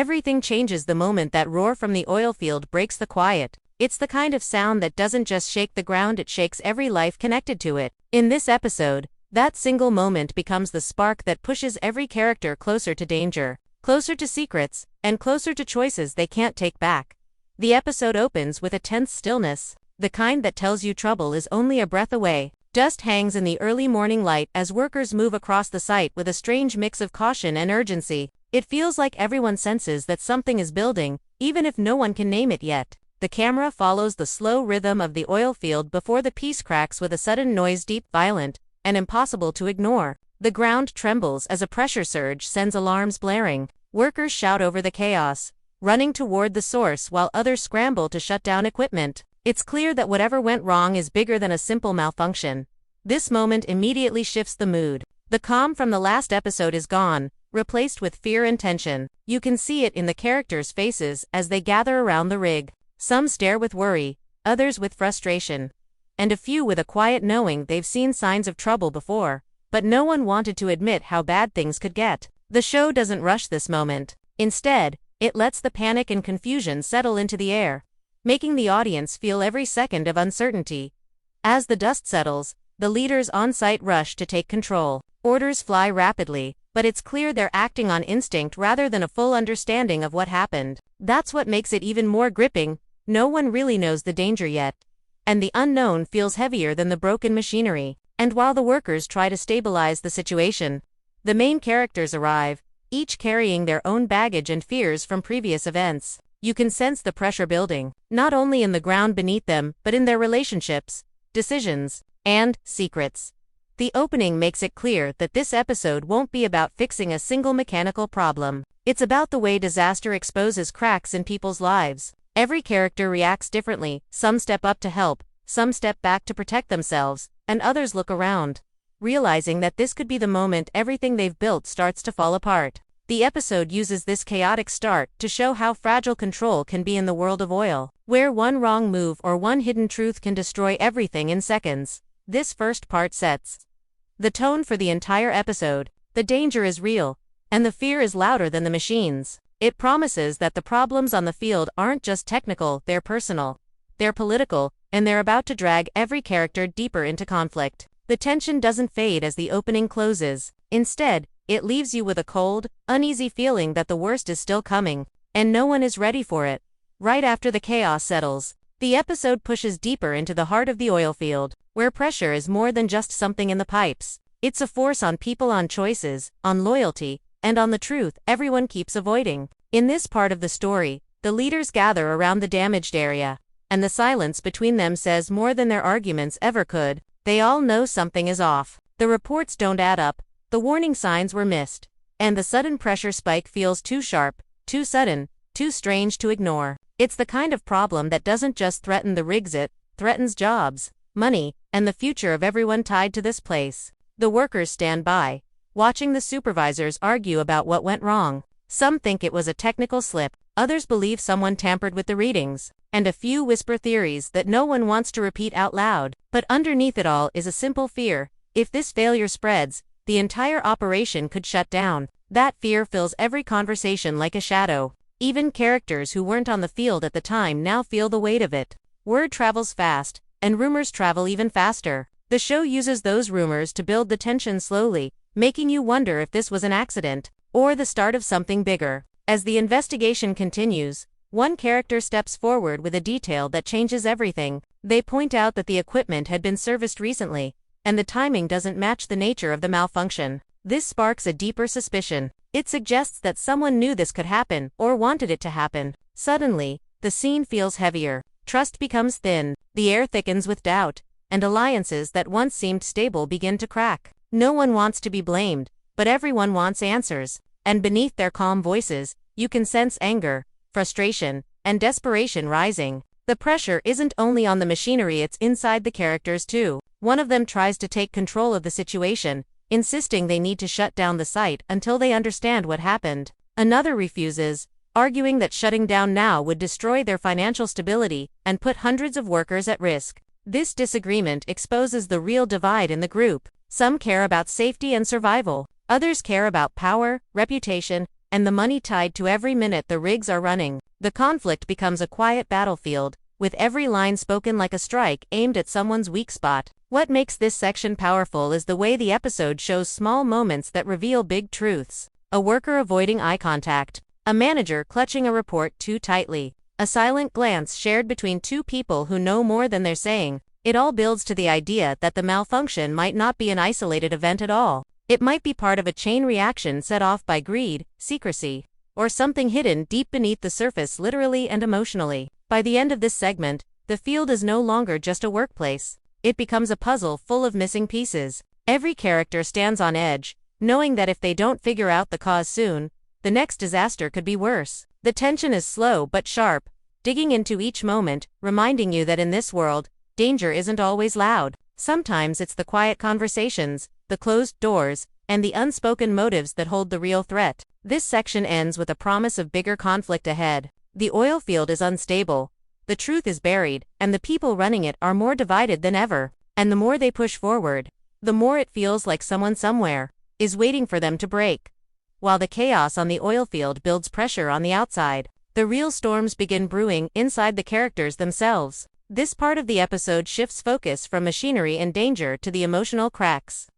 Everything changes the moment that roar from the oil field breaks the quiet. It's the kind of sound that doesn't just shake the ground, it shakes every life connected to it. In this episode, that single moment becomes the spark that pushes every character closer to danger, closer to secrets, and closer to choices they can't take back. The episode opens with a tense stillness, the kind that tells you trouble is only a breath away. Dust hangs in the early morning light as workers move across the site with a strange mix of caution and urgency. It feels like everyone senses that something is building, even if no one can name it yet. The camera follows the slow rhythm of the oil field before the piece cracks with a sudden noise, deep, violent, and impossible to ignore. The ground trembles as a pressure surge sends alarms blaring. Workers shout over the chaos, running toward the source while others scramble to shut down equipment. It's clear that whatever went wrong is bigger than a simple malfunction. This moment immediately shifts the mood. The calm from the last episode is gone, replaced with fear and tension. You can see it in the characters' faces as they gather around the rig. Some stare with worry, others with frustration, and a few with a quiet knowing they've seen signs of trouble before, but no one wanted to admit how bad things could get. The show doesn't rush this moment. Instead, it lets the panic and confusion settle into the air, making the audience feel every second of uncertainty. As the dust settles, the leaders on site rush to take control. Orders fly rapidly, but it's clear they're acting on instinct rather than a full understanding of what happened. That's what makes it even more gripping. No one really knows the danger yet, and the unknown feels heavier than the broken machinery. And while the workers try to stabilize the situation, the main characters arrive, each carrying their own baggage and fears from previous events. You can sense the pressure building, not only in the ground beneath them, but in their relationships, decisions, and secrets. The opening makes it clear that this episode won't be about fixing a single mechanical problem. It's about the way disaster exposes cracks in people's lives. Every character reacts differently. Some step up to help, some step back to protect themselves, and others look around, realizing that this could be the moment everything they've built starts to fall apart. The episode uses this chaotic start to show how fragile control can be in the world of oil, where one wrong move or one hidden truth can destroy everything in seconds. This first part sets the tone for the entire episode. The danger is real, and the fear is louder than the machines. It promises that the problems on the field aren't just technical, they're personal, they're political, and they're about to drag every character deeper into conflict. The tension doesn't fade as the opening closes. Instead, it leaves you with a cold, uneasy feeling that the worst is still coming, and no one is ready for it. Right after the chaos settles, the episode pushes deeper into the heart of the oil field, where pressure is more than just something in the pipes. It's a force on people, on choices, on loyalty, and on the truth everyone keeps avoiding. In this part of the story, the leaders gather around the damaged area, and the silence between them says more than their arguments ever could. They all know something is off. The reports don't add up, the warning signs were missed, and the sudden pressure spike feels too sharp, too sudden, too strange to ignore. It's the kind of problem that doesn't just threaten the rigs, it threatens jobs, money, and the future of everyone tied to this place. The workers stand by, watching the supervisors argue about what went wrong. Some think it was a technical slip, others believe someone tampered with the readings, and a few whisper theories that no one wants to repeat out loud. But underneath it all is a simple fear. If this failure spreads, the entire operation could shut down. That fear fills every conversation like a shadow. Even characters who weren't on the field at the time now feel the weight of it. Word travels fast, and rumors travel even faster. The show uses those rumors to build the tension slowly, making you wonder if this was an accident, or the start of something bigger. As the investigation continues, one character steps forward with a detail that changes everything. They point out that the equipment had been serviced recently, and the timing doesn't match the nature of the malfunction. This sparks a deeper suspicion. It suggests that someone knew this could happen, or wanted it to happen. Suddenly, the scene feels heavier. Trust becomes thin, the air thickens with doubt, and alliances that once seemed stable begin to crack. No one wants to be blamed, but everyone wants answers. And beneath their calm voices, you can sense anger, frustration, and desperation rising. The pressure isn't only on the machinery, it's inside the characters too. One of them tries to take control of the situation, insisting they need to shut down the site until they understand what happened. Another refuses, arguing that shutting down now would destroy their financial stability and put hundreds of workers at risk. This disagreement exposes the real divide in the group. Some care about safety and survival. Others care about power, reputation, and the money tied to every minute the rigs are running. The conflict becomes a quiet battlefield, with every line spoken like a strike aimed at someone's weak spot. What makes this section powerful is the way the episode shows small moments that reveal big truths. A worker avoiding eye contact, a manager clutching a report too tightly, a silent glance shared between two people who know more than they're saying. It all builds to the idea that the malfunction might not be an isolated event at all. It might be part of a chain reaction set off by greed, secrecy, or something hidden deep beneath the surface literally and emotionally. By the end of this segment, the field is no longer just a workplace. It becomes a puzzle full of missing pieces. Every character stands on edge, knowing that if they don't figure out the cause soon, the next disaster could be worse. The tension is slow but sharp, digging into each moment, reminding you that in this world, danger isn't always loud. Sometimes it's the quiet conversations, the closed doors, and the unspoken motives that hold the real threat. This section ends with a promise of bigger conflict ahead. The oil field is unstable, the truth is buried, and the people running it are more divided than ever. And the more they push forward, the more it feels like someone somewhere is waiting for them to break. While the chaos on the oil field builds pressure on the outside, the real storms begin brewing inside the characters themselves. This part of the episode shifts focus from machinery and danger to the emotional cracks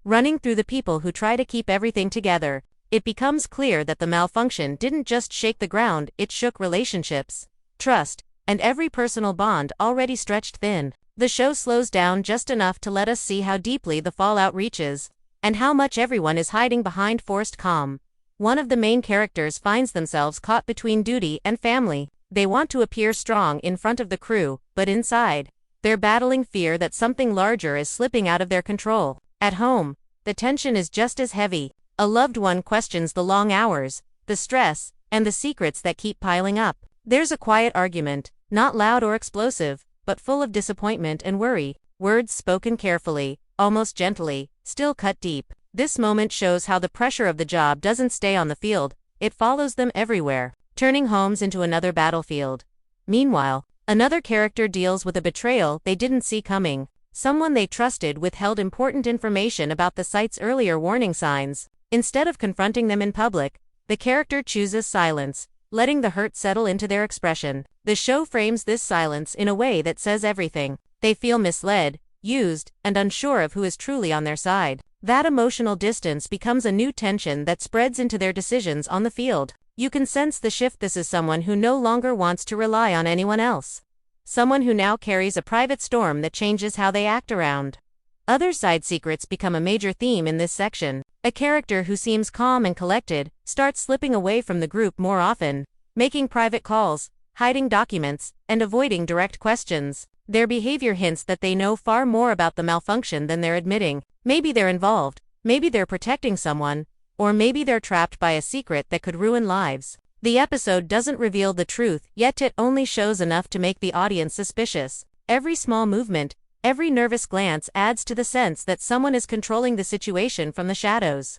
running through the people who try to keep everything together. It becomes clear that the malfunction didn't just shake the ground, it shook relationships, trust, and every personal bond already stretched thin. The show slows down just enough to let us see how deeply the fallout reaches, and how much everyone is hiding behind forced calm. One of the main characters finds themselves caught between duty and family. They want to appear strong in front of the crew, but inside, they're battling fear that something larger is slipping out of their control. At home, the tension is just as heavy. A loved one questions the long hours, the stress, and the secrets that keep piling up. There's a quiet argument, not loud or explosive, but full of disappointment and worry. Words spoken carefully, almost gently, still cut deep. This moment shows how the pressure of the job doesn't stay on the field, it follows them everywhere, turning homes into another battlefield. Meanwhile, another character deals with a betrayal they didn't see coming. Someone they trusted withheld important information about the site's earlier warning signs. Instead of confronting them in public, the character chooses silence, letting the hurt settle into their expression. The show frames this silence in a way that says everything. They feel misled, used, and unsure of who is truly on their side. That emotional distance becomes a new tension that spreads into their decisions on the field. You can sense the shift. This is someone who no longer wants to rely on anyone else. Someone who now carries a private storm that changes how they act around. Other side secrets become a major theme in this section. A character who seems calm and collected starts slipping away from the group more often, making private calls, hiding documents, and avoiding direct questions. Their behavior hints that they know far more about the malfunction than they're admitting. Maybe they're involved, maybe they're protecting someone, or maybe they're trapped by a secret that could ruin lives. The episode doesn't reveal the truth, yet it only shows enough to make the audience suspicious. Every small movement, every nervous glance adds to the sense that someone is controlling the situation from the shadows.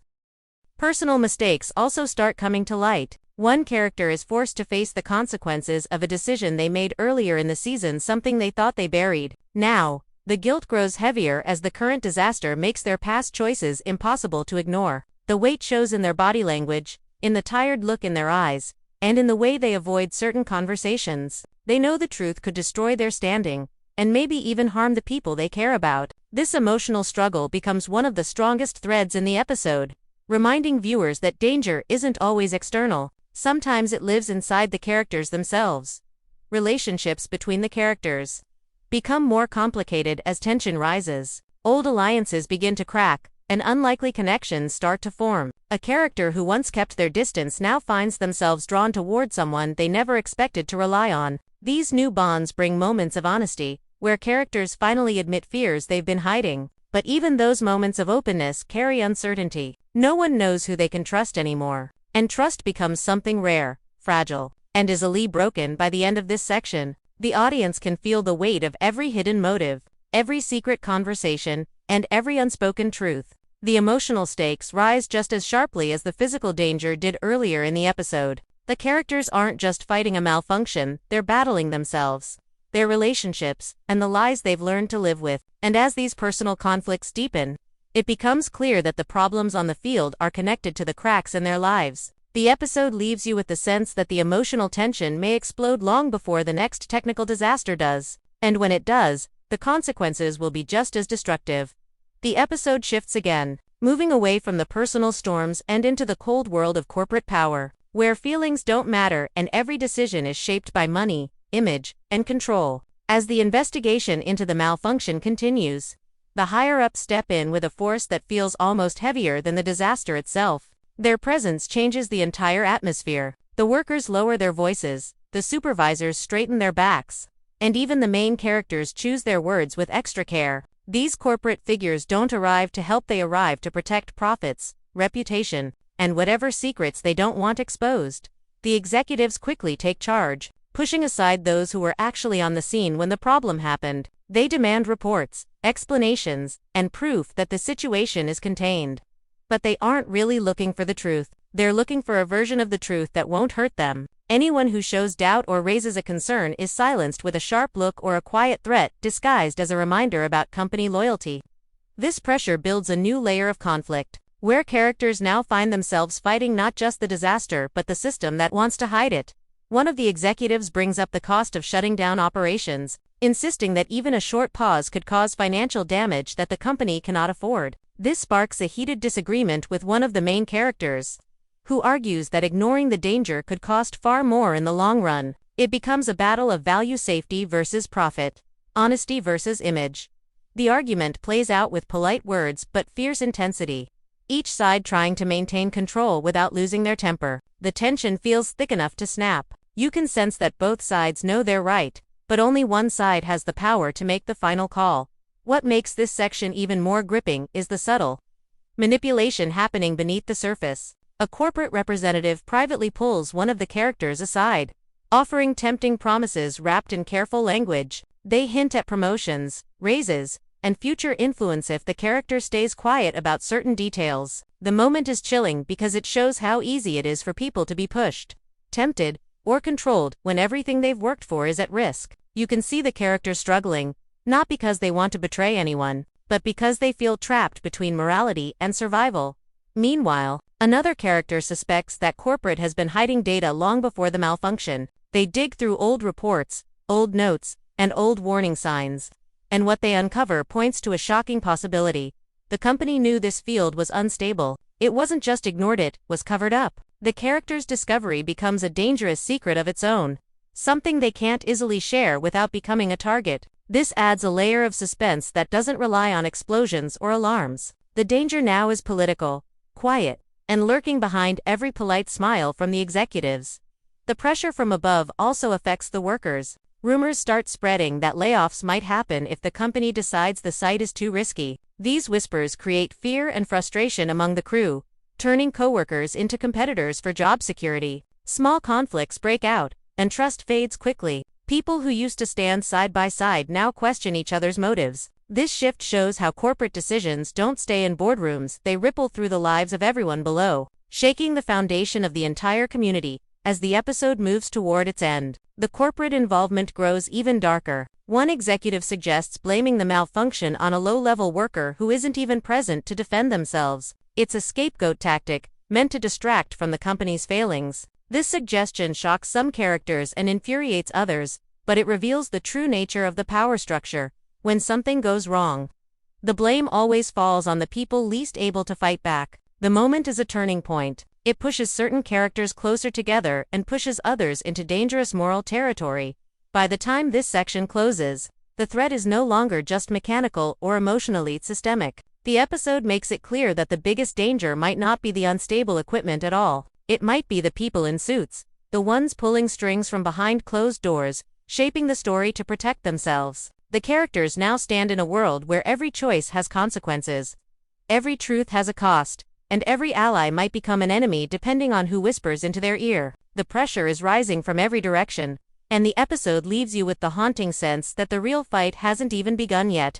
Personal mistakes also start coming to light. One character is forced to face the consequences of a decision they made earlier in the season, something they thought they buried. Now, the guilt grows heavier as the current disaster makes their past choices impossible to ignore. The weight shows in their body language, in the tired look in their eyes, and in the way they avoid certain conversations. They know the truth could destroy their standing, and maybe even harm the people they care about. This emotional struggle becomes one of the strongest threads in the episode, reminding viewers that danger isn't always external. Sometimes it lives inside the characters themselves. Relationships between the characters become more complicated as tension rises. Old alliances begin to crack, and unlikely connections start to form. A character who once kept their distance now finds themselves drawn toward someone they never expected to rely on. These new bonds bring moments of honesty, where characters finally admit fears they've been hiding. But even those moments of openness carry uncertainty. No one knows who they can trust anymore. And trust becomes something rare, fragile, and easily broken. By the end of this section, the audience can feel the weight of every hidden motive, every secret conversation, and every unspoken truth. The emotional stakes rise just as sharply as the physical danger did earlier in the episode. The characters aren't just fighting a malfunction, they're battling themselves, their relationships, and the lies they've learned to live with. And as these personal conflicts deepen, it becomes clear that the problems on the field are connected to the cracks in their lives. The episode leaves you with the sense that the emotional tension may explode long before the next technical disaster does. And when it does, the consequences will be just as destructive. The episode shifts again, moving away from the personal storms and into the cold world of corporate power, where feelings don't matter and every decision is shaped by money, image, and control. As the investigation into the malfunction continues, the higher-ups step in with a force that feels almost heavier than the disaster itself. Their presence changes the entire atmosphere. The workers lower their voices, the supervisors straighten their backs, and even the main characters choose their words with extra care. These corporate figures don't arrive to help, they arrive to protect profits, reputation, and whatever secrets they don't want exposed. The executives quickly take charge, pushing aside those who were actually on the scene when the problem happened. They demand reports, explanations, and proof that the situation is contained. But they aren't really looking for the truth. They're looking for a version of the truth that won't hurt them. Anyone who shows doubt or raises a concern is silenced with a sharp look or a quiet threat disguised as a reminder about company loyalty. This pressure builds a new layer of conflict, where characters now find themselves fighting not just the disaster but the system that wants to hide it. One of the executives brings up the cost of shutting down operations, insisting that even a short pause could cause financial damage that the company cannot afford. This sparks a heated disagreement with one of the main characters, who argues that ignoring the danger could cost far more in the long run. It becomes a battle of value, safety versus profit, honesty versus image. The argument plays out with polite words but fierce intensity, each side trying to maintain control without losing their temper. The tension feels thick enough to snap. You can sense that both sides know they're right, but only one side has the power to make the final call. What makes this section even more gripping is the subtle manipulation happening beneath the surface. A corporate representative privately pulls one of the characters aside, offering tempting promises wrapped in careful language. They hint at promotions, raises, and future influence if the character stays quiet about certain details. The moment is chilling because it shows how easy it is for people to be pushed, tempted, or controlled when everything they've worked for is at risk. You can see the characters struggling, not because they want to betray anyone, but because they feel trapped between morality and survival. Meanwhile, another character suspects that corporate has been hiding data long before the malfunction. They dig through old reports, old notes, and old warning signs, and what they uncover points to a shocking possibility. The company knew this field was unstable. It wasn't just ignored, it was covered up. The character's discovery becomes a dangerous secret of its own, something they can't easily share without becoming a target. This adds a layer of suspense that doesn't rely on explosions or alarms. The danger now is political, quiet, and lurking behind every polite smile from the executives. The pressure from above also affects the workers. Rumors start spreading that layoffs might happen if the company decides the site is too risky. These whispers create fear and frustration among the crew, turning coworkers into competitors for job security. Small conflicts break out, and trust fades quickly. People who used to stand side by side now question each other's motives. This shift shows how corporate decisions don't stay in boardrooms, they ripple through the lives of everyone below, shaking the foundation of the entire community. As the episode moves toward its end, the corporate involvement grows even darker. One executive suggests blaming the malfunction on a low-level worker who isn't even present to defend themselves. It's a scapegoat tactic, meant to distract from the company's failings. This suggestion shocks some characters and infuriates others, but it reveals the true nature of the power structure. When something goes wrong, the blame always falls on the people least able to fight back. The moment is a turning point. It pushes certain characters closer together and pushes others into dangerous moral territory. By the time this section closes, the threat is no longer just mechanical or emotionally systemic. The episode makes it clear that the biggest danger might not be the unstable equipment at all. It might be the people in suits, the ones pulling strings from behind closed doors, shaping the story to protect themselves. The characters now stand in a world where every choice has consequences, every truth has a cost, and every ally might become an enemy depending on who whispers into their ear. The pressure is rising from every direction, and the episode leaves you with the haunting sense that the real fight hasn't even begun yet.